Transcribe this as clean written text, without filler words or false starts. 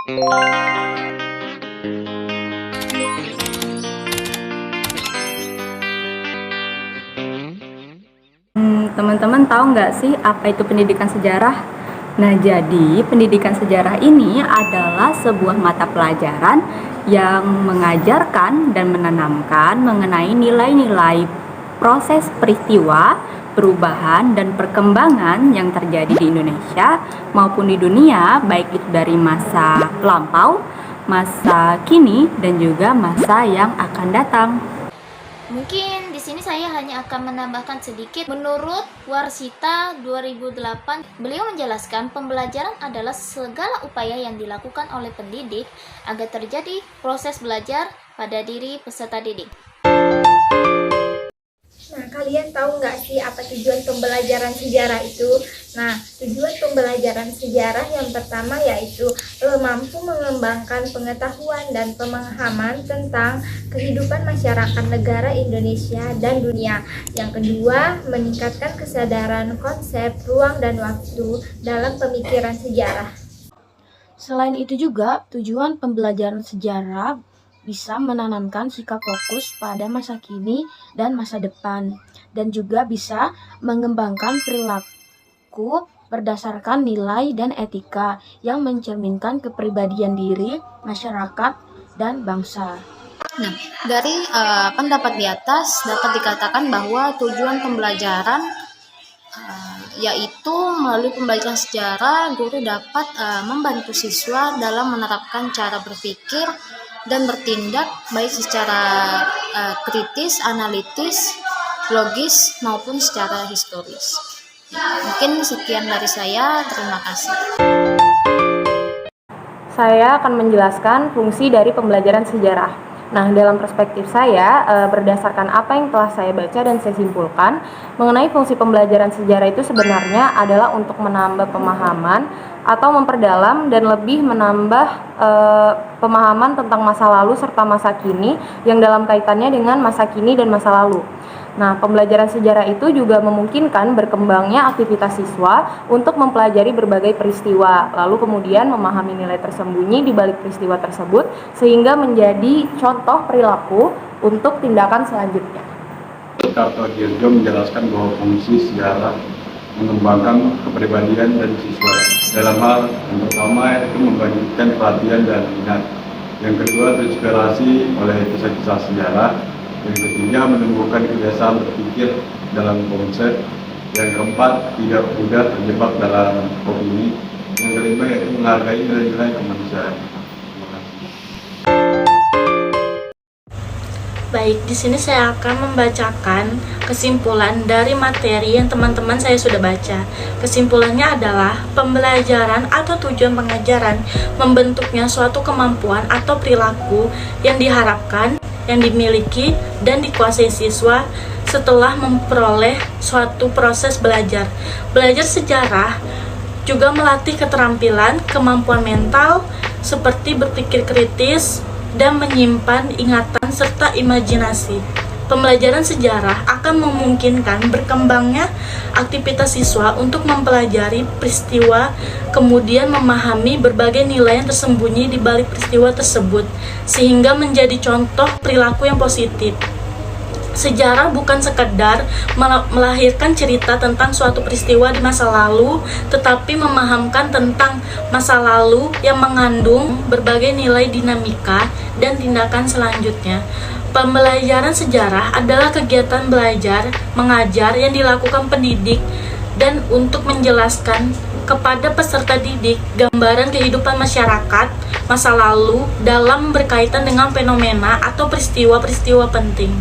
Teman-teman tahu nggak sih apa itu pendidikan sejarah? Nah, jadi pendidikan sejarah ini adalah sebuah mata pelajaran yang mengajarkan dan menanamkan mengenai nilai-nilai proses peristiwa, perubahan, dan perkembangan yang terjadi di Indonesia maupun di dunia, baik itu dari masa lampau, masa kini, dan juga masa yang akan datang. Mungkin di sini saya hanya akan menambahkan sedikit. Menurut Warsita 2008, beliau menjelaskan pembelajaran adalah segala upaya yang dilakukan oleh pendidik agar terjadi proses belajar pada diri peserta didik. Nah, kalian tahu nggak sih apa tujuan pembelajaran sejarah itu? Nah, tujuan pembelajaran sejarah yang pertama yaitu mampu mengembangkan pengetahuan dan pemahaman tentang kehidupan masyarakat negara Indonesia dan dunia. Yang kedua, meningkatkan kesadaran konsep ruang dan waktu dalam pemikiran sejarah. Selain itu juga, tujuan pembelajaran sejarah bisa menanamkan sikap fokus pada masa kini dan masa depan, dan juga bisa mengembangkan perilaku berdasarkan nilai dan etika yang mencerminkan kepribadian diri, masyarakat, dan bangsa. Nah, dari pendapat di atas dapat dikatakan bahwa tujuan pembelajaran yaitu melalui pembelajaran sejarah, guru dapat membantu siswa dalam menerapkan cara berpikir dan bertindak baik secara kritis, analitis, logis maupun secara historis. Mungkin sekian dari saya, terima kasih. Saya akan menjelaskan fungsi dari pembelajaran sejarah. Nah, dalam perspektif saya, berdasarkan apa yang telah saya baca dan saya simpulkan, mengenai fungsi pembelajaran sejarah itu sebenarnya adalah untuk menambah pemahaman atau memperdalam dan lebih menambah pemahaman tentang masa lalu serta masa kini yang dalam kaitannya dengan masa kini dan masa lalu. Nah, pembelajaran sejarah itu juga memungkinkan berkembangnya aktivitas siswa untuk mempelajari berbagai peristiwa, lalu kemudian memahami nilai tersembunyi di balik peristiwa tersebut, sehingga menjadi contoh perilaku untuk tindakan selanjutnya. Dr. Dirjo menjelaskan bahwa fungsi sejarah mengembangkan kepribadian dan siswa. Dalam hal yang pertama itu membangkitkan perhatian dan minat. Yang kedua, terinspirasi oleh kisah-kisah sejarah. Yang ketiga, menumbuhkan kebiasaan berpikir dalam konsep. Yang keempat, tidak mudah terjebak dalam opini. Yang kelima, yaitu menghargai nilai-nilai kemanusiaan. Terima kasih. Baik, di sini saya akan membacakan kesimpulan dari materi yang teman-teman saya sudah baca. Kesimpulannya adalah pembelajaran atau tujuan pengajaran membentuknya suatu kemampuan atau perilaku yang diharapkan, yang dimiliki dan dikuasai siswa setelah memperoleh suatu proses belajar. Belajar sejarah juga melatih keterampilan, kemampuan mental seperti berpikir kritis dan menyimpan ingatan serta imajinasi. Pembelajaran sejarah akan memungkinkan berkembangnya aktivitas siswa untuk mempelajari peristiwa, kemudian memahami berbagai nilai yang tersembunyi di balik peristiwa tersebut, sehingga menjadi contoh perilaku yang positif. Sejarah bukan sekedar melahirkan cerita tentang suatu peristiwa di masa lalu, tetapi memahamkan tentang masa lalu yang mengandung berbagai nilai dinamika dan tindakan selanjutnya. Pembelajaran sejarah adalah kegiatan belajar, mengajar yang dilakukan pendidik dan untuk menjelaskan kepada peserta didik gambaran kehidupan masyarakat masa lalu dalam berkaitan dengan fenomena atau peristiwa-peristiwa penting.